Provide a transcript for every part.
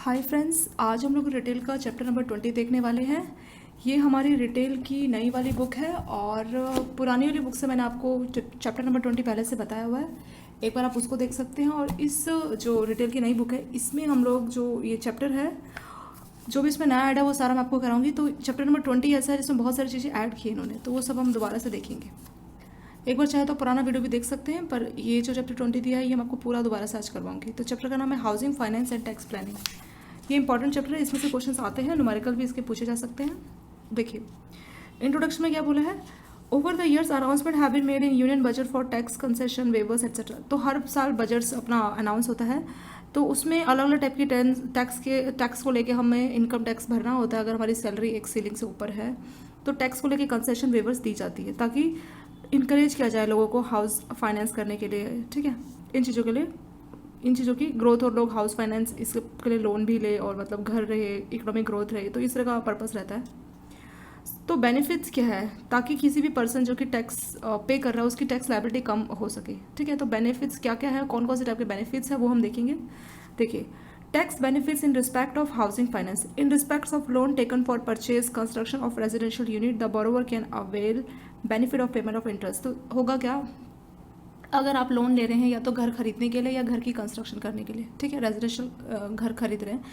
Hi friends, आज हम लोग रिटेल का चैप्टर नंबर 20 देखने वाले हैं। ये हमारी रिटेल की नई वाली बुक है और पुरानी वाली बुक से मैंने आपको चैप्टर नंबर 20 पहले से बताया हुआ है। एक बार आप उसको देख सकते हैं। और इस जो रिटेल की नई बुक है इसमें हम लोग जो ये चैप्टर है, जो भी इसमें नया ऐड है वो सारा मैं आपको कराऊंगी। तो चैप्टर नंबर 20 ऐसा है जिसमें बहुत सारी चीज़ें ऐड की इन्होंने, तो वो सब हम दोबारा से देखेंगे। एक बार चाहे तो पुराना वीडियो भी देख सकते हैं, पर ये जो चैप्टर 20 दिया है ये मैं आपको पूरा दोबारा सर्च करवाऊंगी। तो चैप्टर का नाम है housing finance and tax planning. ये इंपॉर्टेंट चैप्टर है, इसमें से क्वेश्चंस आते हैं, न्यूमेरिकल भी इसके पूछे जा सकते हैं। देखिए इंट्रोडक्शन में क्या बोला है, over the years announcement have been made in union budget for tax concession waivers etcetera. तो हर साल बजट्स अपना अनाउंस होता है, तो उसमें अलग अलग टाइप की टैक्स को लेके हमें इनकम टैक्स भरना होता है। अगर हमारी सैलरी एक सीलिंग से ऊपर है तो टैक्स को लेके कंसेशन वेवर्स दी जाती है, ताकि इनकरेज किया जाए लोगों को हाउस फाइनेंस करने के लिए। ठीक है, इन चीज़ों के लिए, इन चीज़ों की ग्रोथ, और लोग हाउस फाइनेंस इसके लिए लोन भी ले और मतलब घर रहे, इकोनॉमिक ग्रोथ रहे, तो इस तरह का पर्पस रहता है। तो बेनिफिट्स क्या है, ताकि किसी भी पर्सन जो कि टैक्स पे कर रहा है उसकी टैक्स लायबिलिटी कम हो सके। ठीक है, तो बेनिफिट्स क्या क्या है, कौन कौन से टाइप के बेनिफिट्स है वो हम देखेंगे। देखिए, tax benefits in respect of housing finance, in respect of loan taken for purchase construction of residential unit the borrower can avail benefit of payment of interest. तो होगा क्या, अगर आप लोन ले रहे हैं या तो घर खरीदने के लिए या घर की कंस्ट्रक्शन करने के लिए, ठीक है, रेजिडेंशियल घर खरीद रहे हैं,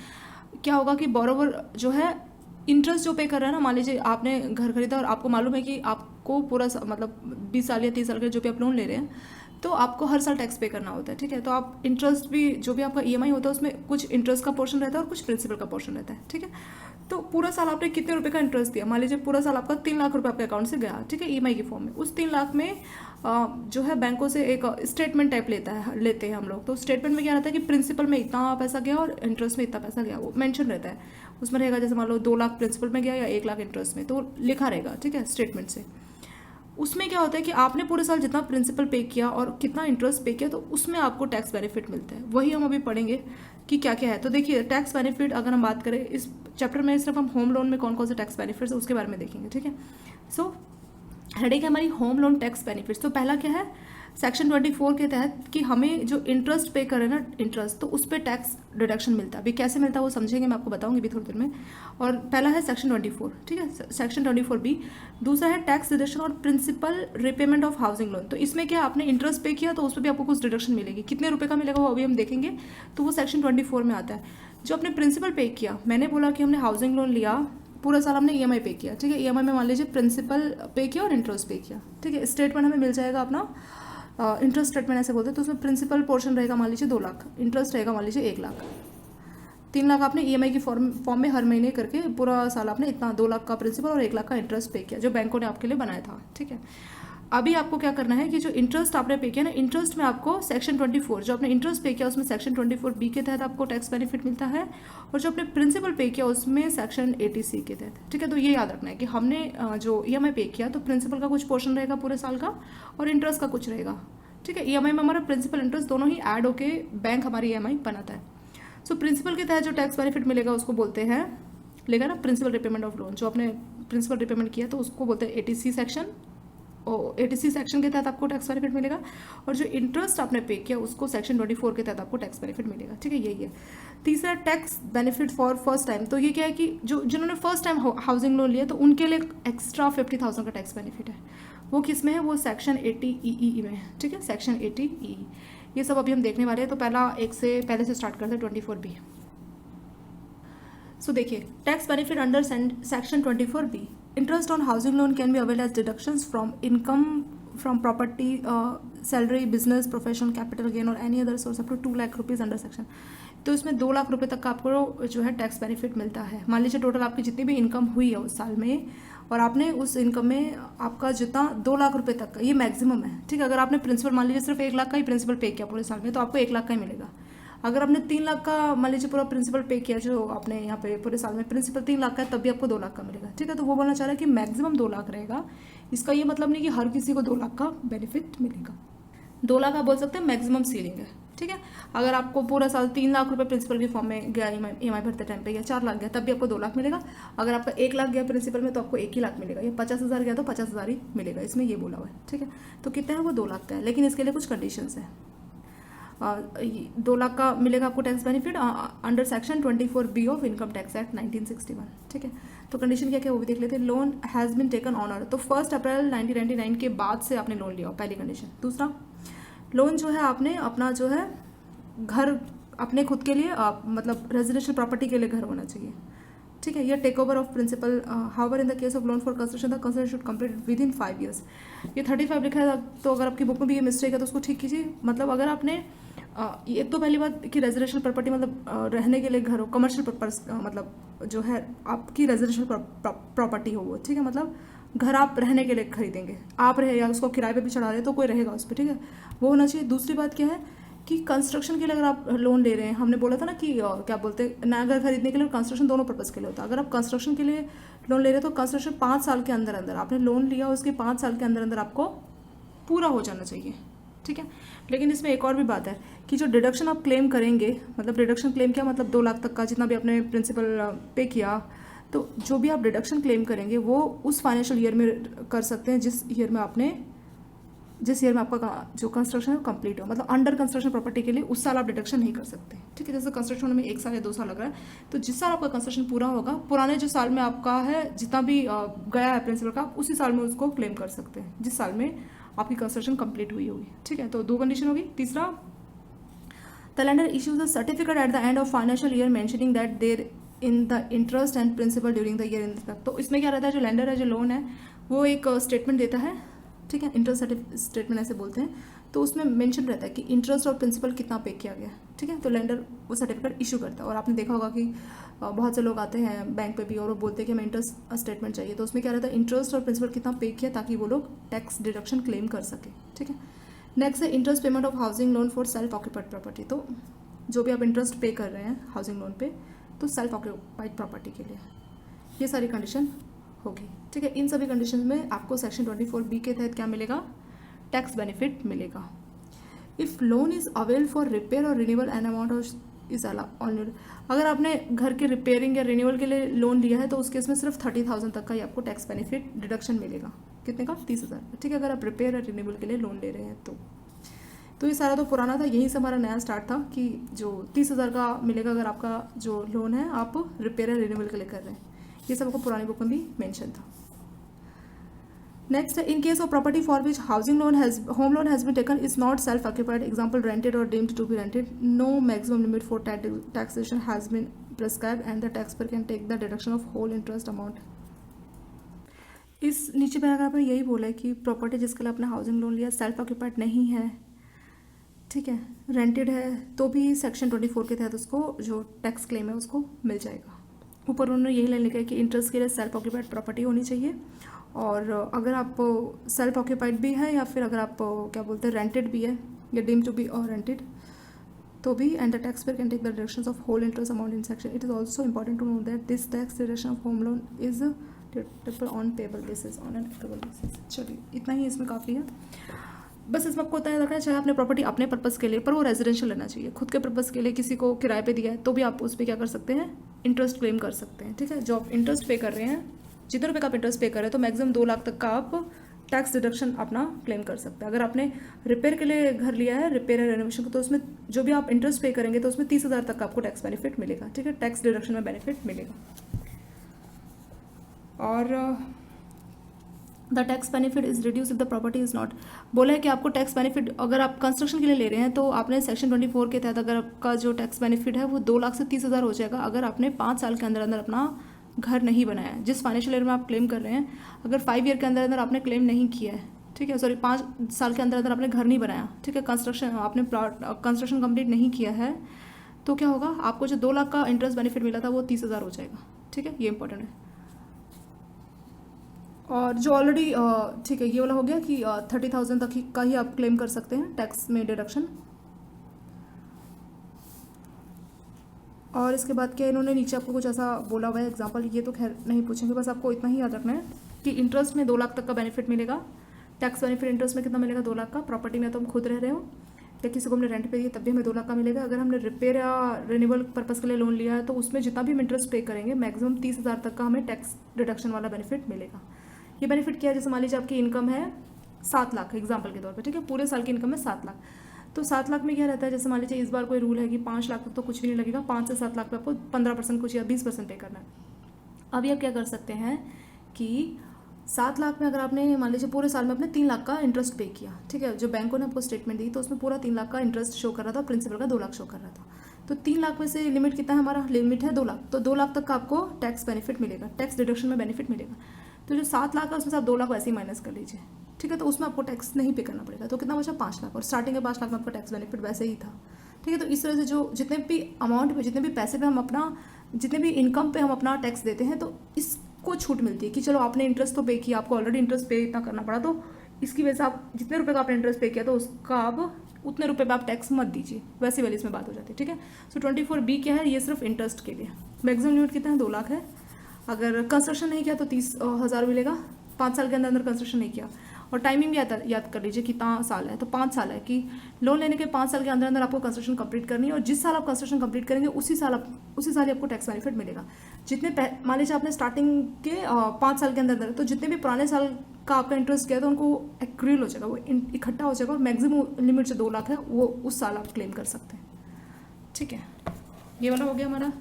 क्या होगा कि बोरोवर जो है इंटरेस्ट जो पे कर रहा है ना, मान लीजिए आपने घर खरीदा और आपको मालूम है कि आपको पूरा मतलब 20 साल या 30 साल के जो भी आप लोन ले रहे हैं तो आपको हर साल टैक्स पे करना होता है। ठीक है, तो आप इंटरेस्ट भी, जो भी आपका ईएमआई होता है उसमें कुछ इंटरेस्ट का पोर्शन रहता है और कुछ प्रिंसिपल का पोर्शन रहता है। ठीक है, तो पूरा साल आपने कितने रुपए का इंटरेस्ट दिया, मान लीजिए पूरा साल आपका 3 लाख रुपए आपके अकाउंट से गया, ठीक है, ईएमआई के फॉर्म में। उस 3 लाख में जो है बैंकों से एक स्टेटमेंट टाइप लेते हैं हम लोग। तो स्टेटमेंट में क्या रहता है कि प्रिंसिपल में इतना पैसा गया और इंटरेस्ट में इतना पैसा गया, वो मेंशन रहता है उसमें रहेगा। जैसे मान लो 2 लाख प्रिंसिपल में गया या 1 लाख इंटरेस्ट में, तो लिखा रहेगा, ठीक है, स्टेटमेंट से। उसमें क्या होता है कि आपने पूरे साल जितना प्रिंसिपल पे किया और कितना इंटरेस्ट पे किया, तो उसमें आपको टैक्स बेनिफिट मिलता है। वही हम अभी पढ़ेंगे कि क्या क्या है। तो देखिए, टैक्स बेनिफिट अगर हम बात करें इस चैप्टर में, सिर्फ हम होम लोन में कौन कौन से टैक्स बेनिफिट्स है उसके बारे में देखेंगे। ठीक है, सो हेडिंग है हमारी होम लोन टैक्स बेनिफिट्स। तो पहला क्या है, सेक्शन 24 के तहत कि हमें जो इंटरेस्ट पे करे ना, इंटरेस्ट, तो उस पर टैक्स डिडक्शन मिलता है। अभी कैसे मिलता है वो समझेंगे, मैं आपको बताऊंगी भी थोड़ी देर में। और पहला है सेक्शन 24, ठीक है, सेक्शन 24B। दूसरा है टैक्स डिडक्शन और principal repayment of housing loan. तो इसमें क्या, आपने इंटरेस्ट पे किया तो उस पर भी आपको कुछ डिडक्शन मिलेगी, कितने रुपए का मिलेगा वो अभी हम देखेंगे। तो वो सेक्शन 24 में आता है। जो आपने प्रिंसिपल पे किया, मैंने बोला कि हमने हाउसिंग लोन लिया, पूरा साल हमने ईएमआई पे किया, ठीक है, ईएमआई में मान लीजिए प्रिंसिपल पे किया और इंटरेस्ट पे किया, ठीक है। स्टेटमेंट हमें मिल जाएगा अपना, इंटरेस्ट स्टेटमेंट ऐसे बोलते हैं। तो उसमें प्रिंसिपल पोर्शन रहेगा मान लीजिए 2 लाख, इंटरेस्ट रहेगा मान लीजिए 1 लाख। 3 लाख आपने ईएमआई की फॉर्म में हर महीने करके पूरा साल आपने इतना 2 लाख का प्रिंसिपल और 1 लाख का इंटरेस्ट पे किया, जो बैंकों ने आपके लिए बनाया था। ठीक है, अभी आपको क्या करना है कि जो इंटरेस्ट आपने पे किया ना, इंटरेस्ट में आपको सेक्शन 24, जो आपने इंटरेस्ट पे किया उसमें सेक्शन 24B के तहत आपको टैक्स बेनिफिट मिलता है, और जो आपने प्रिंसिपल पे किया उसमें सेक्शन 80C के तहत। ठीक है, तो ये याद रखना है कि हमने जो ईएमआई पे किया तो प्रिंसिपल का कुछ पोर्शन रहेगा पूरे साल का और इंटरेस्ट का कुछ रहेगा। ठीक है, ईएमआई में हमारा प्रिंसिपल इंटरेस्ट दोनों ही ऐड होके बैंक हमारी ईएमआई बनाता है। सो प्रिंसिपल के तहत जो टैक्स बेनिफिट मिलेगा उसको बोलते हैं, लेगा ना, प्रिंसिपल रिपेमेंट ऑफ लोन। जो आपने प्रिंसिपल रिपेमेंट किया तो उसको बोलते हैं 80C सेक्शन, और 80C सेक्शन के तहत आपको टैक्स बेनिफिट मिलेगा। और जो इंटरेस्ट आपने पे किया उसको सेक्शन 24 के तहत आपको टैक्स बेनिफिट मिलेगा। ठीक है, यही है। तीसरा, tax benefit for first time. तो ये क्या है कि जिन्होंने फर्स्ट टाइम हाउसिंग लोन लिया तो उनके लिए एक्स्ट्रा 50,000 का टैक्स बेनिफिट है। वो किस में है, वो सेक्शन 80EE में है। ठीक है, सेक्शन 80EE, ये सब अभी हम देखने वाले हैं। तो पहले से स्टार्ट करते हैं 24B। सो देखिए, tax benefit under section 24B, interest on housing loan can be avail as deductions from income from property, salary, business, profession, capital gain और any other source up to 2 lakh rupees under section. तो इसमें 2 लाख रुपए तक का आपको जो है tax benefit मिलता है। मान लीजिए टोटल आपकी जितनी भी इनकम हुई है उस साल में, और आपने उस इनकम में आपका जितना 2 लाख रुपए तक का, ये मैक्सिमम है। ठीक है, अगर आपने प्रिंसिपल मान लीजिए सिर्फ 1 लाख का ही प्रिंसिपल पे किया पूरे साल में तो आपको 1 लाख का ही मिलेगा। अगर आपने 3 लाख का मान लीजिए पूरा प्रिंसिपल पे किया, जो आपने यहाँ पे पूरे साल में प्रिंसिपल 3 लाख का है, तब भी आपको 2 लाख का मिलेगा। ठीक है, तो वो बोलना चाह रहा है कि मैक्सिमम 2 लाख रहेगा। इसका ये मतलब नहीं कि हर किसी को 2 लाख का बेनिफिट मिलेगा। 2 लाख आप बोल सकते हैं मैक्सिमम सीलिंग है। ठीक है, अगर आपको पूरा साल 3 लाख रुपए प्रिंसिपल के फॉर्म में गया ईएमआई भरते टाइम पे, या 4 लाख गया तब भी आपको 2 लाख मिलेगा। अगर आपका 1 लाख गया प्रिंसिपल में तो आपको 1 ही लाख मिलेगा, या 50,000 गया तो 50,000 ही मिलेगा। इसमें ये बोला हुआ है। ठीक है, तो कितना है वो 2 लाख का है, लेकिन इसके लिए कुछ कंडीशंस है। 2 लाख का मिलेगा आपको tax benefit under section 24B of income tax act 1961। ठीक है, तो कंडीशन क्या क्या वो भी देख लेते हैं। Loan has been taken on order, तो 1 अप्रैल 1999 के बाद से आपने लोन लिया हो, पहली कंडीशन। दूसरा, लोन जो है आपने अपना जो है घर अपने खुद के लिए मतलब रेजिडेंशियल प्रॉपर्टी के लिए घर होना चाहिए। ठीक है, ये take over of principal. However in the case of loan for construction the construction should complete within 5 years। ये 35 लिखा है, तो अगर आपकी बुक में भी ये मिस्टेक है तो उसको ठीक कीजिए। मतलब अगर आपने एक तो पहली बात कि रेजिडेंशियल प्रॉपर्टी मतलब रहने के लिए घर हो, कमर्शियल पर्पस मतलब जो है आपकी रेजिडेंशियल प्रॉपर्टी हो वो। ठीक है, मतलब घर आप रहने के लिए खरीदेंगे, आप रहे या उसको किराए पे भी चढ़ा रहे हैं तो कोई रहेगा उस पर। ठीक है, वो होना चाहिए। दूसरी बात क्या है कि कंस्ट्रक्शन के लिए अगर आप लोन ले रहे हैं, हमने बोला था ना कि क्या बोलते हैं, नया घर खरीदने के लिए और कंस्ट्रक्शन दोनों पर्पज़ के लिए होता है। अगर आप कंस्ट्रक्शन के लिए लोन ले रहे हैं तो कंस्ट्रक्शन 5 साल के अंदर अंदर आपने लोन लिया, उसके 5 साल के अंदर अंदर आपको पूरा हो जाना चाहिए। ठीक है, लेकिन इसमें एक और भी बात है कि जो डिडक्शन आप क्लेम करेंगे, मतलब डिडक्शन क्लेम क्या मतलब 2 लाख तक का जितना भी आपने प्रिंसिपल पे किया, तो जो भी आप डिडक्शन क्लेम करेंगे वो उस फाइनेंशियल ईयर में कर सकते हैं जिस ईयर में आपका जो कंस्ट्रक्शन है कंप्लीट हो। मतलब अंडर कंस्ट्रक्शन प्रॉपर्टी के लिए उस साल आप डिडक्शन नहीं कर सकते। ठीक है, जैसे कंस्ट्रक्शन होने में 1 साल या 2 साल लग रहा है, तो जिस साल आपका कंस्ट्रक्शन पूरा होगा, पुराने जो साल में आपका है जितना भी गया है प्रिंसिपल का, उसी साल में उसको क्लेम कर सकते हैं जिस साल में आपकी कंस्ट्रक्शन कंप्लीट हुई होगी। ठीक है, तो 2 कंडीशन होगी। तीसरा, the lender issues a certificate at the end of financial year mentioning that there in the interest and principal during the year in respect. तो इसमें क्या रहता है, जो लेंडर है, जो लोन है, वो एक स्टेटमेंट देता है। ठीक है, इंटरेस्ट स्टेटमेंट ऐसे बोलते हैं, तो उसमें मेंशन रहता है कि इंटरेस्ट और प्रिंसिपल कितना पे किया गया। ठीक है, तो लेंडर वो सर्टिफिकेट इशू करता है। और आपने देखा होगा कि बहुत से लोग आते हैं बैंक पे भी और वो बोलते हैं कि हमें इंटरेस्ट स्टेटमेंट चाहिए, तो उसमें क्या रहता है, इंटरेस्ट और प्रिंसिपल कितना पे किया, ताकि वो लोग टैक्स डिडक्शन क्लेम कर सके। ठीक है, नेक्स्ट है interest payment of housing loan for self occupied property. तो जो भी आप इंटरेस्ट पे कर रहे हैं हाउसिंग लोन पे, तो सेल्फ ऑक्यूपाइड प्रॉपर्टी के लिए ये सारी कंडीशन होगी। ठीक है, इन सभी कंडीशन में आपको सेक्शन 24B के तहत क्या मिलेगा, टैक्स बेनिफिट मिलेगा। If loan is avail for repair और renewal an amount is allowed. अगर आपने घर के रिपेयरिंग या रिन्यूअल के लिए लोन लिया है तो उस केस में सिर्फ 30,000 तक का ही आपको टैक्स बेनिफिट डिडक्शन मिलेगा। कितने का, 30,000। ठीक है, अगर आप रिपेयर और रिन्यूअल के लिए लोन ले रहे हैं तो ये सारा तो पुराना था, यहीं से हमारा नया स्टार्ट था कि जो 30,000 का मिलेगा अगर आपका जो लोन है आप रिपेयर या रिन्यूअल के लिए कर रहे हैं। ये सब आपको पुरानी बुक में भी मेंशन था। Next, in case of property for which housing loan home loan has been taken is not self occupied, example rented और deemed to be rented, no maximum limit for taxation has been prescribed and the tax payer can take the deduction of whole interest amount. इस नीचे paragraph में यही बोला है कि property जिसके लिए आपने हाउसिंग लोन लिया सेल्फ ऑक्यूपाइड नहीं है, ठीक है, रेंटेड है, तो भी सेक्शन 24 के तहत उसको जो टैक्स क्लेम है उसको मिल जाएगा। ऊपर उन्होंने यही लाइन लिखा है कि इंटरेस्ट के लिए सेल्फ ऑक्यूपाइड प्रॉपर्टी होनी चाहिए, और अगर आप सेल्फ ऑक्यूपाइड भी है या फिर अगर आप क्या बोलते हैं रेंटेड भी है या डीम टू बी और रेंटेड, तो भी and the tax payer can take the deductions of whole interest amount in section. It is also important to know that this tax deduction of home loan is deductible on payable basis, on an एक्टेबल basis. चलिए, इतना ही इसमें काफ़ी है। बस इसमें आपको उतना रखना है, चाहे आपने प्रॉपर्टी अपने पर्पज़ के लिए, पर वो रेजिडेंशियल लेना चाहिए। खुद के पर्पज़ के लिए किसी को किराए पे दिया है तो भी आप उस पर क्या कर सकते हैं, इंटरेस्ट क्लेम कर सकते हैं। ठीक है, जो आप इंटरेस्ट पे कर रहे हैं, जितने रुपये का आप इंटरेस्ट पे कर रहे हैं, तो मैक्सिमम 2 लाख तक का आप टैक्स डिडक्शन अपना क्लेम कर सकते हैं। अगर आपने रिपेयर के लिए घर लिया है, रिपेयर या रेनोवेशन को, तो उसमें जो भी आप इंटरेस्ट पे करेंगे तो उसमें 30,000 तक का आपको टैक्स बेनिफिट मिलेगा। ठीक है, टैक्स डिडक्शन में बेनिफिट मिलेगा। और the tax benefit is reduce if the property is not, बोला है कि आपको टैक्स बेनिफिट अगर आप कंस्ट्रक्शन के लिए ले रहे हैं तो आपने सेक्शन 24 के तहत अगर आपका जो टैक्स बेनिफिट है वो 2 लाख से 30,000 हो जाएगा अगर आपने 5 साल के अंदर अंदर अपना घर नहीं बनाया। जिस फाइनेंशियल ईयर में आप क्लेम कर रहे हैं, अगर 5 ईयर के अंदर अंदर आपने क्लेम नहीं किया है, ठीक है, सॉरी 5 साल के अंदर अंदर आपने घर नहीं बनाया, ठीक है, आपने कंस्ट्रक्शन कंप्लीट नहीं किया है, तो क्या होगा, आपको जो 2 लाख का इंटरेस्ट बेनिफिट मिला था वो 30,000 हो जाएगा। ठीक है, ये इंपॉर्टेंट है। और जो ऑलरेडी ठीक है, ये वाला हो गया कि 30,000 तक का ही आप क्लेम कर सकते हैं टैक्स में डिडक्शन। और इसके बाद क्या इन्होंने नीचे आपको कुछ ऐसा बोला हुआ है एग्जांपल, ये तो खैर नहीं पूछेंगे, बस आपको इतना ही याद रखना है कि इंटरेस्ट में 2 लाख तक का बेनिफिट मिलेगा। टैक्स बेनिफिट इंटरेस्ट में कितना मिलेगा, 2 लाख का। प्रॉपर्टी में तो हम खुद रह रहे हो या किसी को हमने रेंट पे दिया तब भी हमें 2 लाख का मिलेगा। अगर हमने रिपेयर या रिन्यूअल पर्पज़ के लिए लोन लिया है तो उसमें जितना भी हम इंटरेस्ट पे करेंगे मैक्सिमम 30,000 तक का हमें टैक्स डिडक्शन वाला बेनिफिट मिलेगा। ये बेनिफिट क्या है, जैसे मान लीजिए आपकी इनकम है 7 लाख एग्जाम्पल के तौर पे, ठीक है, पूरे साल की इनकम है 7 लाख, तो 7 लाख में क्या रहता है, जैसे मान लीजिए इस बार कोई रूल है कि 5 लाख तक तो कुछ भी नहीं लगेगा, 5 से 7 लाख पे आपको 15% कुछ या 20% पे करना है। अभी आप क्या कर सकते हैं कि 7 लाख में अगर आपने मान लीजिए पूरे साल में अपने 3 लाख का इंटरेस्ट पे किया, ठीक है, जो बैंकों ने आपको स्टेटमेंट दी तो उसमें पूरा 3 लाख का इंटरेस्ट शो कर रहा था, प्रिंसिपल का 2 लाख शो कर रहा था। तो 3 लाख में से लिमिट कितना है, हमारा लिमिट है 2 लाख, तो 2 लाख तक का आपको टैक्स बेनिफिट मिलेगा, टैक्स डिडक्शन में बेनिफिट मिलेगा। तो जो 7 लाख है उसमें से आप 2 लाख वैसे ही माइनस कर लीजिए, ठीक है, तो उसमें आपको टैक्स नहीं पे करना पड़ेगा। तो कितना बचा, 5 लाख, और स्टार्टिंग के 5 लाख में आपका टैक्स बेनिफिट वैसे ही था, ठीक है। तो इस तरह से जो जितने भी अमाउंट पे, जितने भी पैसे पे हम अपना, जितने भी इनकम पे हम अपना टैक्स देते हैं, तो इसको छूट मिलती है कि चलो आपने इंटरेस्ट तो पे किया, आपको ऑलरेडी इंटरेस्ट पे इतना करना पड़ा, तो इसकी वजह से आप जितने रुपए का आपने इंटरेस्ट पे किया तो उसका आप उतने रुपए पे आप टैक्स मत दीजिए, वैसी वाली इसमें बात हो जाती है, ठीक है। सो 24B क्या है, ये सिर्फ इंटरेस्ट के लिए। मैक्सिमम लिमिट कितना है, 2 लाख है। अगर कंस्ट्रक्शन नहीं किया तो 30,000 मिलेगा, 5 साल के अंदर अंदर कंस्ट्रक्शन नहीं किया। और टाइमिंग भी याद कर लीजिए कितना साल है, तो 5 साल है कि लोन लेने के 5 साल के अंदर अंदर आपको कंस्ट्रक्शन कंप्लीट करनी है, और जिस साल आप कंस्ट्रक्शन कंप्लीट करेंगे उसी साल ही आपको टैक्स बेनिफिट मिलेगा। जितने मान लीजिए आपने स्टार्टिंग के 5 साल के अंदर अंदर, तो जितने भी पुराने साल का आपका इंटरेस्ट किया तो उनको एक्रूल हो जाएगा, वो इकट्ठा हो जाएगा, और मैक्सिमम लिमिट जो 2 लाख है वो उस साल आप क्लेम कर सकते हैं, ठीक है। ये वाला हो गया हमारा,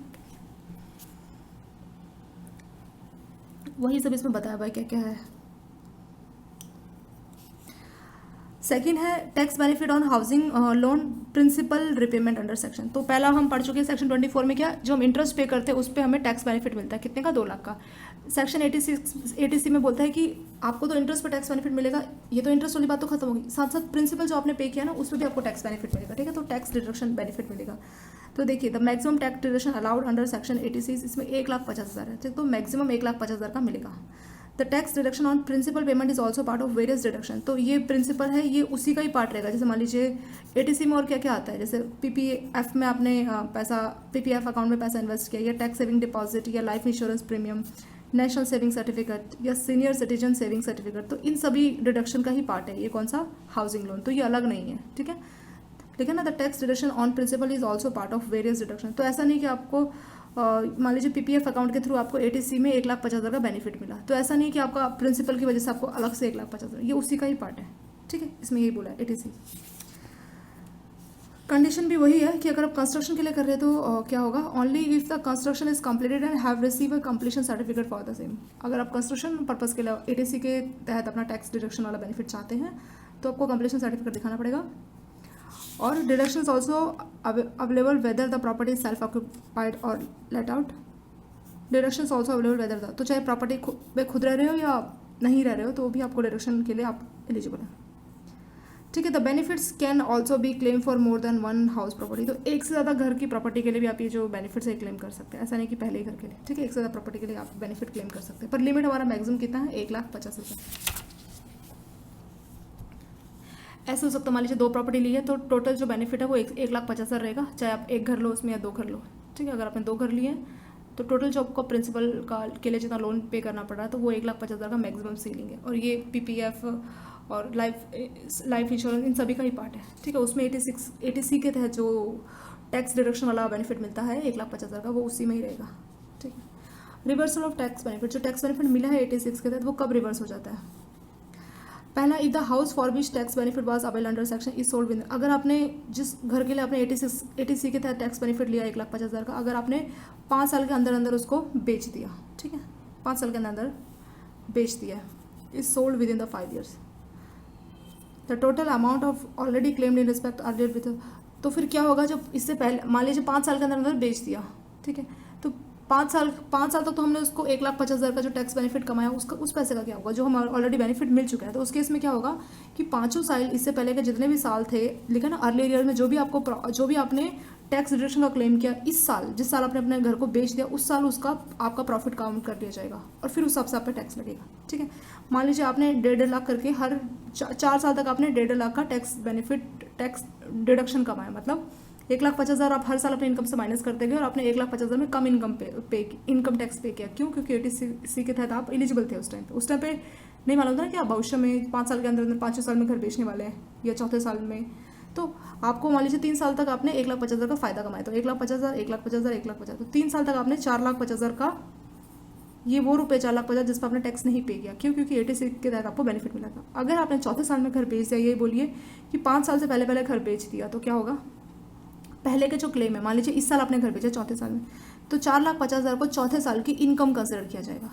वही सब इसमें बताया भाई क्या क्या है। सेकेंड है tax benefit on housing loan principal repayment under section. तो पहला हम पढ़ चुके हैं सेक्शन 24 में, क्या जो हम इंटरेस्ट पे करते हैं उस पर हमें टैक्स बेनिफिट मिलता है, कितने का, 2 लाख का। सेक्शन 86 में बोलता है कि आपको तो इंटरेस्ट पर टैक्स बेनिफिट मिलेगा, ये तो इंटरेस्ट वाली बात तो खत्म होगी, साथ साथ प्रिंसिपल जो आपने पे किया ना उस पर भी आपको टैक्स बेनिफिट मिलेगा, ठीक है। तो टैक्स डिडक्शन बेनिफिट मिलेगा। तो देखिए the maximum tax deduction allowed under section 86, इसमें 1,50,000 है, ठीक, तो मैक्सिमम 1,50,000 का मिलेगा। The tax deduction on principal payment is also part of various deduction. तो ये प्रिंसिपल है, ये उसी का ही पार्ट रहेगा। जैसे मान लीजिए 80C में और क्या क्या आता है, जैसे PPF में आपने पैसा, PPF अकाउंट में पैसा इन्वेस्ट किया, या टैक्स सेविंग डिपॉजिट, या life insurance premium, national saving certificate, या सीनियर सिटीजन सेविंग सर्टिफिकेट, तो इन सभी डिडक्शन का ही पार्ट है ये कौन सा, हाउसिंग लोन, तो ये अलग नहीं है, ठीक है। ठीक है ना, the tax deduction on principal is also part of various deduction. तो ऐसा नहीं कि आपको मान लीजिए PPF अकाउंट के थ्रू आपको 80C में 1,50,000 का बेनिफिट मिला, तो ऐसा नहीं कि आपका प्रिंसिपल की वजह से आपको अलग से 1,50,000, ये उसी का ही पार्ट है, ठीक है। इसमें यही बोला है 80C। कंडीशन भी वही है कि अगर आप कंस्ट्रक्शन के लिए कर रहे हैं तो क्या होगा, only if the construction is completed and have receive a completion certificate for the same. अगर आप कंस्ट्रक्शन पर्पस के लिए 80C के तहत अपना टैक्स डिडक्शन वाला बेनिफिट चाहते हैं तो आपको कंप्लीशन सर्टिफिकेट दिखाना पड़ेगा। और deduction also available whether the property is self occupied और let out. Deduction also available whether the, तो चाहे प्रॉपर्टी पे खुद रह रहे हो या नहीं रह रहे हो तो भी आपको डिडक्शन के लिए आप एलिजिबल हैं, ठीक है। The benefits can also be claim for more than one house property. तो एक से ज़्यादा घर की प्रॉपर्टी के लिए भी आप ये जो बेनिफिट्स है क्लेम कर सकते हैं, ऐसा नहीं कि पहले ही घर के लिए, ठीक है। एक से ज़्यादा प्रॉपर्टी के लिए आप बेनिफिट क्लेम कर सकते हैं, पर लिमिट हमारा मैक्सिमम कितना है, 1,50,000। ऐसे हो सकता मान लीजिए 2 प्रॉपर्टी ली है तो टोटल जो बेनिफिट है वो 1,50,000 रहेगा, चाहे आप 1 घर लो उसमें या 2 घर लो, ठीक है। अगर आपने 2 घर लिए तो टोटल जो आपको प्रिंसिपल का के लिए जितना लोन पे करना पड़ रहा है तो वो 1,50,000 का मैक्सिमम सीलिंग है। और ये PPF और लाइफ इंश्योरेंस इन सभी का ही पार्ट है, ठीक है। उसमें 80C के तहत जो टैक्स डिडक्शन वाला बेनिफिट मिलता है 1,50,000 का, वो उसी में ही रहेगा, ठीक है। रिवर्सल ऑफ टैक्स बेनिफिट, जो टैक्स बेनिफिट मिला है 86 के तहत वो कब रिवर्स हो जाता है। पहला, if the house for which tax benefit was available under section is sold with, अगर आपने जिस घर के लिए आपने 80C के तहत टैक्स बेनिफिट लिया 1,50,000 का, अगर आपने 5 साल के अंदर अंदर उसको बेच दिया, ठीक है, 5 साल के अंदर बेच दिया, is sold with in the 5 years, the total amount of already claimed in respect earlier with. तो फिर क्या होगा, जब इससे पहले मान लीजिए 5 साल के अंदर अंदर बेच दिया, ठीक है, तो 5 साल तक तो हमने उसको 1,50,000 का जो टैक्स बेनिफिट कमाया उसका उस पैसे का क्या होगा, जो हमें ऑलरेडी बेनिफिट मिल चुका है। तो उस केस में क्या होगा कि 5 साल इससे पहले के जितने भी साल थे, लिखा ना अर्लियर ईयर में, जो भी आपने टैक्स डिडक्शन का क्लेम किया, इस साल जिस साल आपने अपने घर को बेच दिया उस साल उसका आपका प्रॉफिट काउंट कर दिया जाएगा और फिर उस हिसाब से आप पे टैक्स लगेगा, ठीक है। मान लीजिए आपने 1.5 लाख करके हर 4 साल तक आपने 1.5 लाख का टैक्स डिडक्शन कमाया, मतलब 1,50,000 आप हर साल अपने इनकम से माइनस करते गए और आपने 1,50,000 में कम इनकम टैक्स पे किया। क्यों? क्योंकि 80C के तहत आप एलिजिबल थे उस टाइम पे नहीं मालूम था ना कि आप भविष्य में 5 साल के अंदर 5 साल में घर बेचने वाले हैं या 4थे साल में, तो आपको मान लीजिए 3 साल तक आपने 1,50,000 का फायदा कमाया, तो 1,50,000 1,50,000 1,50,000 तो 3 साल तक आपने 4,50,000 का ये वो रुपये 4,50,000 जिस पर आपने टैक्स नहीं पे किया। क्यों? क्योंकि 86 के तहत आपको बेनिफिट मिला था। अगर आपने चौथे साल में घर बेच दिया, यही बोलिए कि 5 साल से पहले पहले घर बेच दिया, तो क्या होगा? पहले के जो क्लेम है, मान लीजिए इस साल आपने घर बेचा चौथे साल में, तो 4,50,000 को चौथे साल की इनकम कंसिडर किया जाएगा।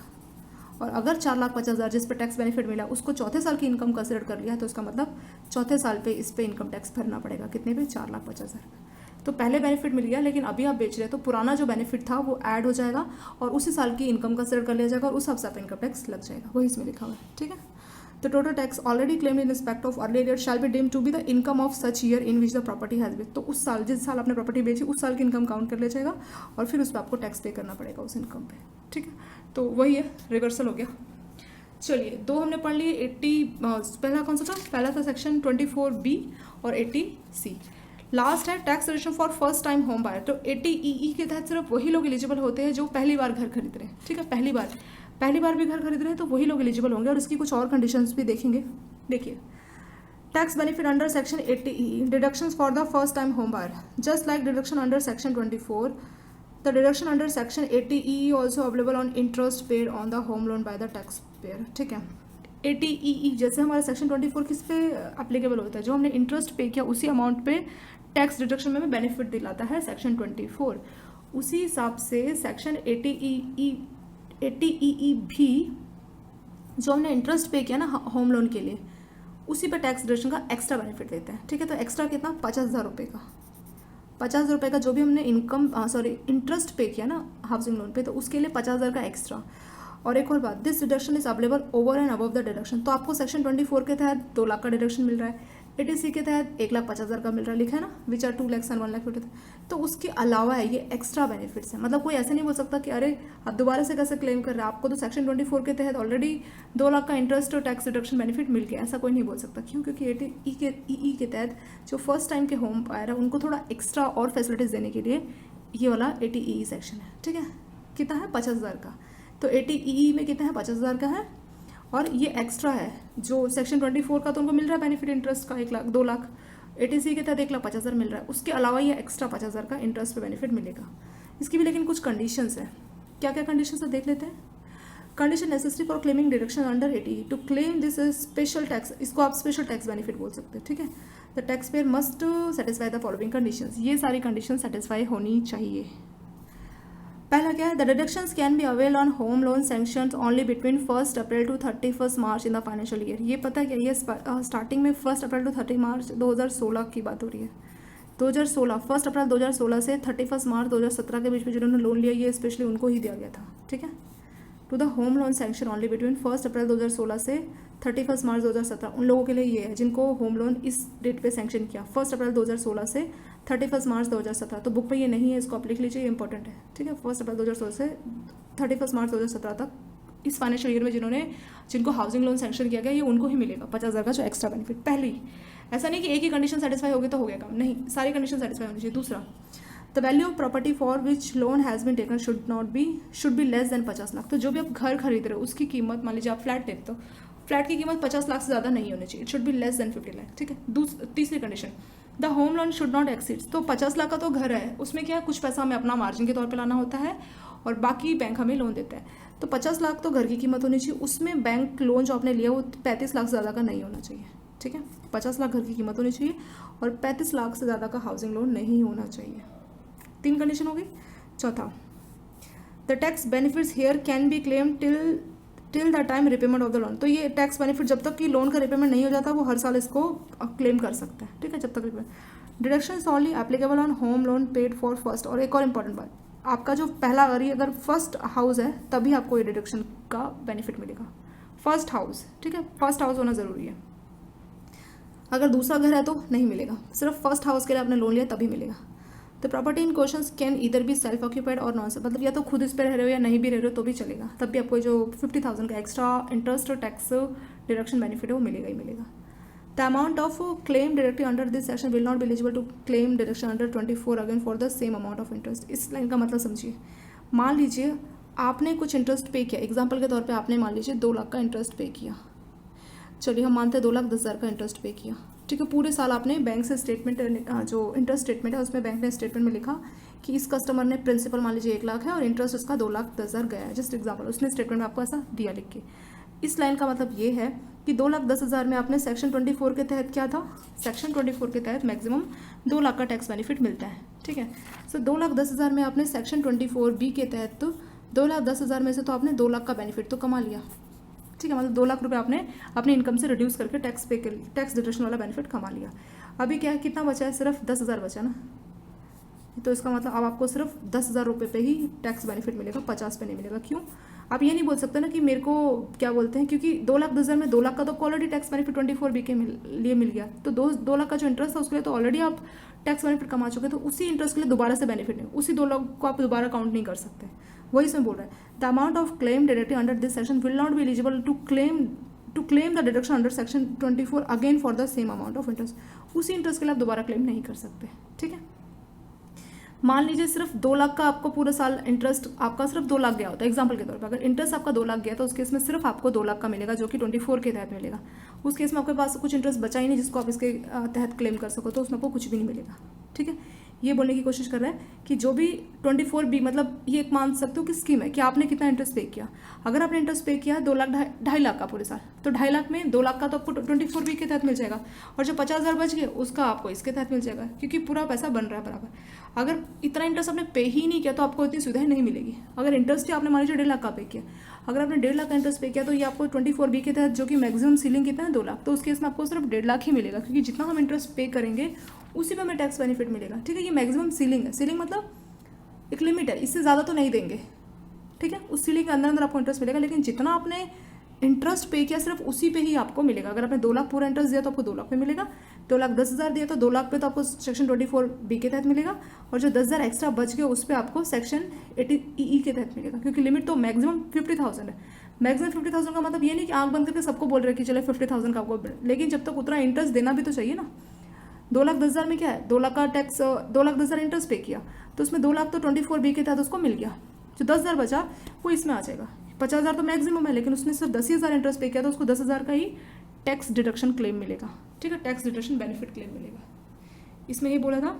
और अगर 4,50,000 जिस पर टैक्स बेनिफिट मिला उसको चौथे साल की इनकम कंसिडर कर लिया है, तो इसका मतलब चौथे साल पे इस पे इनकम टैक्स भरना पड़ेगा। कितने पे? 4,50,000। तो पहले बेनिफिट मिल गया, लेकिन अभी आप बेच रहे हैं तो पुराना जो बेनिफिट था वो ऐड हो जाएगा और उसी साल की इनकम कंसिडर कर लिया जाएगा और उस हिसाब से इनकम टैक्स लग जाएगा। वही इसमें लिखा हुआ है, ठीक है। The total tax already claimed in respect of earlier year shall be deemed to be the income of such year in which the property has been। तो उस साल, जिस साल आपने प्रॉपर्टी बेची उस साल की इनकम काउंट कर लिया जाएगा और फिर उस पर आपको टैक्स पे करना पड़ेगा उस इनकम पे, ठीक है। तो वही है, रिवर्सल हो गया। चलिए, दो हमने पढ़ लिए। 80 पहला कौन सा था? पहला था सेक्शन 24B और 80C। लास्ट है tax reduction for first time home buyer. तो 80EE के तहत सिर्फ वही लोग एलिजिबल होते हैं जो पहली बार घर खरीद रहे हैं, ठीक है। पहली बार भी घर खरीद रहे हैं तो वही लोग एलिजिबल होंगे। और इसकी कुछ और कंडीशंस भी देखेंगे। देखिए, tax benefit under section 80EE, deductions for the first time home buyer just like deduction under section 24। The deduction under section 80EE also available on interest paid on the home loan by the tax payer, ठीक है। 80EE जैसे हमारा section 24 किस पे applicable होता है? जो हमने इंटरेस्ट पे किया उसी अमाउंट पे टैक्स डिडक्शन में बेनिफिट दिलाता है सेक्शन 24। उसी हिसाब से सेक्शन 80EE भी जो हमने इंटरेस्ट पे किया ना होम लोन के लिए, उसी पे टैक्स डिडक्शन का एक्स्ट्रा बेनिफिट देते हैं, ठीक है। तो एक्स्ट्रा कितना? 50,000 रुपये का। 50,000 रुपये का जो भी हमने इंटरेस्ट पे किया ना हाउसिंग लोन पे, तो उसके लिए 50,000 का एक्स्ट्रा। और एक और बात, this deduction is available over and above the deduction. तो आपको सेक्शन 24 के तहत 2 लाख का डिडक्शन मिल रहा है, 80C के तहत 1,50,000 का मिल रहा है, लिखा है ना, विच आर 2 lakhs and 1,50,000। तो उसके अलावा है ये एक्स्ट्रा बेनिफिट्स है। मतलब कोई ऐसे नहीं बोल सकता कि अरे आप दोबारा से कैसे क्लेम कर रहे हैं, आपको तो सेक्शन 24 के तहत ऑलरेडी 2 लाख का इंटरेस्ट और टैक्स डिडक्शन बेनिफिट मिल गया। ऐसा कोई नहीं बोल सकता। क्यों? क्योंकि 80EE के तहत जो फर्स्ट टाइम के होम बायर है उनको थोड़ा एक्स्ट्रा और फैसिलिटीज़ देने के लिए ये वाला 80EE सेक्शन है, ठीक है। कितना है? 50,000 का। तो 80EE में कितना है? 50,000 का है। और ये एक्स्ट्रा है जो सेक्शन 24 का, तो उनको मिल रहा है बेनिफिट इंटरेस्ट का 1 लाख 2 लाख। 80C के तहत 1,50,000 मिल रहा है। उसके अलावा ये एक्स्ट्रा 50,000 का इंटरेस्ट पे बेनिफिट मिलेगा। इसकी भी लेकिन कुछ कंडीशंस है। क्या क्या कंडीशंस है देख लेते हैं। Condition necessary for claiming deduction under 80 to claim this special tax, इसको आप स्पेशल टैक्स बेनिफिट बोल सकते हैं, ठीक है। The tax payer must satisfy the following conditions. ये सारी कंडीशन सेटिस्फाई होनी चाहिए। पहला क्या है? The deductions can be avail on home loan sanctions only between 1 April to 31 March in the financial year. ये पता क्या, ये स्टार्टिंग में 1 अप्रैल टू 30 मार्च 2016 की बात हो रही है। 2016 1 अप्रैल 2016 से 31 मार्च 2017 के बीच में जिन्होंने लोन लिया, ये स्पेशली उनको ही दिया गया था, ठीक है। To the home loan sanction only between 1 April 2016 से 31 मार्च 2017, उन लोगों के लिए ये है जिनको होम लोन इस डेट पे सैंक्शन किया, 1 अप्रैल 2016 से 31 मार्च 2017। तो बुक में ये नहीं है, इसको आप लिख लीजिए, ये इंपॉर्टेंट है, ठीक है। 1 अप्रैल 2016 से 31 मार्च 2017 तक इस फाइनेंशियल ईयर में जिनको हाउसिंग लोन सैंक्शन किया गया, ये उनको ही मिलेगा 50,000 का जो एक्स्ट्रा बेनिफिट। पहली, ऐसा नहीं कि एक ही कंडीशन सेटिस्फाई होगी तो हो गया काम, नहीं, सारी कंडीशन सेटिस्फाई होनी चाहिए। दूसरा, the value of property for which loan has been taken should be less than 50 lakh. तो जो भी आप घर खरीद रहे हो उसकी कीमत, मान लीजिए आप फ्लैट लेते हो, फ्लैट की कीमत 50 लाख से ज़्यादा नहीं होनी चाहिए, it should be less than 50 lakh, ठीक है। तीसरी condition, the home loan should not exceeds. तो 50 लाख का तो घर है, उसमें क्या कुछ पैसा हमें अपना मार्जिन के तौर पे लाना होता है और बाकी बैंक हमें लोन देता है। तो 50 लाख तो घर की कीमत होनी चाहिए, उसमें बैंक लोन जो आपने लिया वो 35 लाख से ज़्यादा का नहीं होना चाहिए, ठीक है। 50 लाख घर की कीमत होनी चाहिए और 35 लाख से ज़्यादा का हाउसिंग लोन नहीं होना चाहिए। 3 कंडीशन हो गई। चौथा, the tax benefits here can be claim till the time repayment of the loan. तो ये टैक्स बेनिफिट जब तक कि लोन का रिपेमेंट नहीं हो जाता वो हर साल इसको क्लेम कर सकता है, ठीक है, जब तक repayment. Deduction only applicable on home loan paid for first. और एक और इंपॉर्टेंट बात, आपका जो पहला अगर फर्स्ट हाउस है तभी आपको ये डिडक्शन का बेनिफिट मिलेगा। फर्स्ट हाउस, ठीक है, फर्स्ट हाउस होना ज़रूरी है। अगर दूसरा घर है तो नहीं मिलेगा, सिर्फ फर्स्ट हाउस के लिए आपने लोन लिया तभी मिलेगा। The property in question can इधर भी सेल्फ ऑक्यूपाइड और नॉन सेल्फ, मतलब या तो खुद इस पर रह रहे हो या नहीं भी रह रहे हो तो भी चलेगा, तब भी आपको जो 50,000 का एक्स्ट्रा इंटरेस्ट और टैक्स डिडक्शन बेनिफिट है वो मिलेगा ही मिलेगा। The amount of claim directly under this section will not be eligible to claim deduction under 24 again for the same amount of interest. इस लाइन का मतलब समझिए, मान लीजिए आपने कुछ इंटरेस्ट पे किया, एग्जाम्पल के तौर पर आपने मान लीजिए 2 लाख का इंटरेस्ट पे किया, चलिए हम मानते हैं 2,10,000 का इंटरेस्ट पे किया, ठीक है। पूरे साल आपने बैंक से स्टेटमेंट, जो इंटरेस्ट स्टेटमेंट है उसमें बैंक ने स्टेटमेंट में लिखा कि इस कस्टमर ने प्रिंसिपल मान लीजिए 1 लाख है और इंटरेस्ट उसका 2,10,000 गया है, जस्ट एग्जाम्पल, उसने स्टेटमेंट में आपको ऐसा दिया लिख के। इस लाइन का मतलब ये है कि 2,10,000 में आपने सेक्शन 24 के तहत क्या था, सेक्शन 24 के तहत मैक्सिमम 2 लाख का टैक्स बेनिफिट मिलता है, ठीक है। सो 2,10,000 में आपने सेक्शन 24B के तहत तो 2,10,000 में से तो आपने 2 लाख का बेनिफिट तो कमा लिया, ठीक है, मतलब 2 लाख रुपए आपने अपनी इनकम से रिड्यूस करके टैक्स डिडक्शन वाला बेनिफिट कमा लिया। अभी क्या है, कितना बचा है, सिर्फ 10,000 बचा ना, तो इसका मतलब अब आपको सिर्फ 10,000 रुपये पे ही टैक्स बेनिफिट मिलेगा, 50 पे नहीं मिलेगा। क्यों? आप ये नहीं बोल सकते ना कि मेरे को क्या बोलते हैं, क्योंकि 2,10,000 में 2 लाख का तो ऑलरेडी टैक्स बेनिफिट 24B के लिए मिल गया, तो 2 लाख का जो इंटरेस्ट था उसके लिए तो ऑलरेडी आप टैक्स बेनिफिट कमा चुके, तो उसी इंटरेस्ट के लिए दोबारा से बेनिफिट नहीं, उसी 2 लाख को आप दोबारा काउंट नहीं कर सकते। वही इसमें बोल रहा है, the amount of claim deducted under this section will not be eligible to claim the deduction under section 24 again for the same amount of interest. उसी इंटरेस्ट के लिए आप दोबारा क्लेम नहीं कर सकते, ठीक है। मान लीजिए सिर्फ 2 लाख का आपको पूरा साल इंटरेस्ट आपका सिर्फ 2 लाख गया होता है, एग्जांपल के तौर पर अगर इंटरेस्ट आपका 2 लाख गया तो उस केस में सिर्फ आपको 2 लाख का मिलेगा, जो कि 24 के तहत मिलेगा। उस केस में आपके पास कुछ इंटरेस्ट बचा ही नहीं जिसको आप इसके तहत क्लेम कर सको, तो उसमें आपको कुछ भी नहीं मिलेगा, ठीक है। ये बोलने की कोशिश कर रहा है कि जो भी 24B, मतलब ये एक मान सकते हो कि स्कीम है कि आपने कितना इंटरेस्ट पे किया। अगर आपने इंटरेस्ट पे किया 2 लाख 2.5 लाख का पूरे साल, तो 2.5 लाख में 2 लाख का तो आपको 24B के तहत मिल जाएगा, और जो 50,000 बच गए उसका आपको इसके तहत मिल जाएगा, क्योंकि पूरा पैसा बन रहा है बराबर। अगर इतना इंटरेस्ट आपने पे ही नहीं किया तो आपको इतनी सुविधाएं नहीं मिलेगी। अगर इंटरेस्ट ही आपने मान लीजिए 1.5 लाख का पे किया, अगर आपने 1.5 लाख का इंटरेस्ट पे किया तो ये आपको 24B के तहत, जो कि मैक्सिमम सीलिंग कितना है 2 लाख, तो उस केस में आपको सिर्फ 1.5 लाख ही मिलेगा, क्योंकि जितना हम इंटरेस्ट पे करेंगे उसी पे हमें टैक्स बेनिफिट मिलेगा, ठीक है। ये मैक्सिमम सीलिंग है, सीलिंग मतलब एक लिमिट है, इससे ज़्यादा तो नहीं देंगे, ठीक है। उस सीलिंग के अंदर अंदर आपको इंटरेस्ट मिलेगा, लेकिन जितना आपने इंटरेस्ट पे किया सिर्फ उसी पे ही आपको मिलेगा। अगर आपने 2 लाख पूरा इंटरेस्ट दिया तो आपको 2 लाख पे मिलेगा, 2,10,000 दिया तो 2 लाख पे तो आपको सेक्शन 24B के तहत मिलेगा, और जो 10,000 एक्स्ट्रा बच गए उस पर आपको सेक्शन 80EE के तहत मिलेगा, क्योंकि लिमिट तो मैक्सिमम 50,000 है। मैक्सिमम 50,000 का मतलब ये नहीं कि आंख बंद करके सबको बोल रहे हैं कि चले 50,000 का आपको, लेकिन जब तक उतना इंटरेस्ट देना भी तो चाहिए ना। 2,10,000 में क्या है, 2 लाख का टैक्स, 2,10,000 इंटरेस्ट पे किया तो उसमें 2 लाख तो 24B के तहत उसको मिल गया, जो 10,000 बचा वो इसमें आ जाएगा। 50,000 तो मैक्सिमम है, लेकिन उसने सिर्फ 10,000 इंटरेस्ट पे किया तो उसको 10,000 का ही टैक्स डिडक्शन क्लेम मिलेगा, ठीक है, टैक्स डिडक्शन बेनिफिट क्लेम मिलेगा। इसमें ये बोला था,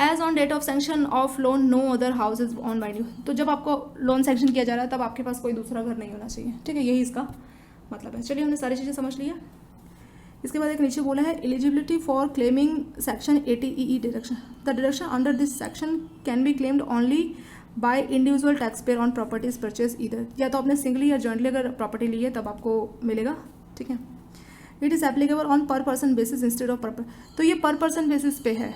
as on date of sanction of loan no other house is own by you. तो जब आपको लोन सैंक्शन किया जा रहा है तब आपके पास कोई दूसरा घर नहीं होना चाहिए, ठीक है, यही इसका मतलब है। चलिए हमने सारी चीज़ें समझ ली है। इसके बाद एक नीचे बोला है, eligibility for claiming section 80EE deduction. The deduction under this section can be claimed only by individual tax payer on properties purchase either, या तो आपने सिंगली या जॉइंटली अगर प्रॉपर्टी ली है तब आपको मिलेगा, ठीक है। इट इज़ एप्लीकेबल ऑन पर पर्सन बेसिस इंस्टेड ऑफ पर, तो ये पर पर्सन बेसिस पे है।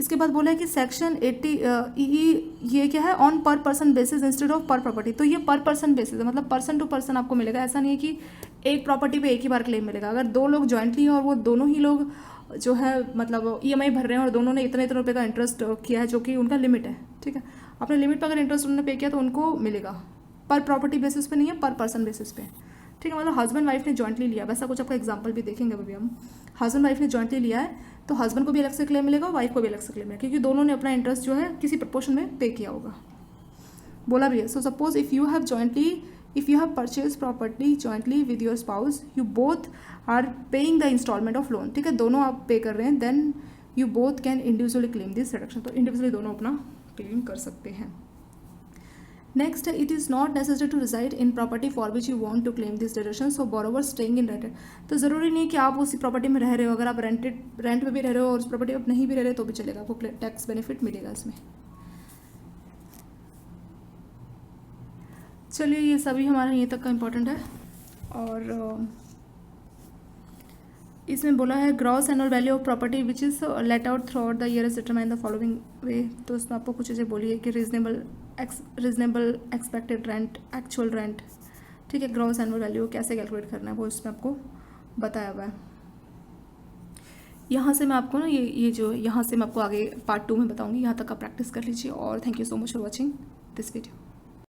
इसके बाद बोला है कि सेक्शन 80EE ये क्या है, ऑन पर पर्सन बेसिस इंस्टेड ऑफ पर प्रॉपर्टी, तो ये पर पर्सन बेसिस है, मतलब पर्सन टू पर्सन आपको मिलेगा। ऐसा नहीं है कि एक प्रॉपर्टी पे एक ही बार क्लेम मिलेगा। अगर 2 लोग जॉइंटली हैं और वो दोनों ही लोग जो है मतलब EMI भर रहे हैं और दोनों ने इतने इतने रुपये का इंटरेस्ट किया है, जो कि उनका लिमिट है, ठीक है, अपने लिमिट पर अगर इंटरेस्ट उन्होंने पे किया तो उनको मिलेगा, पर प्रॉपर्टी बेसिस पे नहीं है, पर पर्सन बेसिस पे, ठीक है। मतलब हस्बैंड वाइफ ने जॉइंटली लिया, वैसा कुछ आपका एग्जाम्पल भी देखेंगे अभी हम। हस्बैंड वाइफ ने जॉइंटली लिया है तो हस्बैंड को भी अलग से क्लेम मिलेगा और वाइफ को भी अलग से क्लेम मिलेगा, क्योंकि दोनों ने अपना इंटरेस्ट जो है किसी प्रपोर्शन में पे किया होगा। बोला भी है, so suppose if you have purchase property jointly with your spouse, you both are paying the installment of loan, ठीक है, दोनों आप पे कर रहे हैं, then you both can individually claim this reduction, तो इंडिविजुअली दोनों अपना क्लेम कर सकते हैं। नेक्स्ट है, it is not necessary to reside in property for which you want to claim this deduction, so borrower staying in rented, तो ज़रूरी नहीं कि आप उसी प्रॉपर्टी में रह रहे हो, अगर आप रेंट पे भी रह रहे हो और उस प्रॉपर्टी पर नहीं भी रह रहे तो भी चलेगा, आपको टैक्स बेनिफिट मिलेगा इसमें। चलिए ये सभी हमारा ये तक का इम्पोर्टेंट है। और इसमें बोला है gross annual value of property which is let out through out the year is determine the following वे, तो उसमें आपको कुछ चीज़ें बोली है कि reasonable expected rent, actual rent, ठीक है, ग्रॉस एनुअल वैल्यू कैसे कैलकुलेट करना है वो इसमें आपको बताया हुआ है। यहाँ से मैं आपको ना ये जो यहाँ से मैं आपको आगे पार्ट 2 में बताऊँगी, यहाँ तक का प्रैक्टिस कर लीजिए। और thank you so much for watching this video.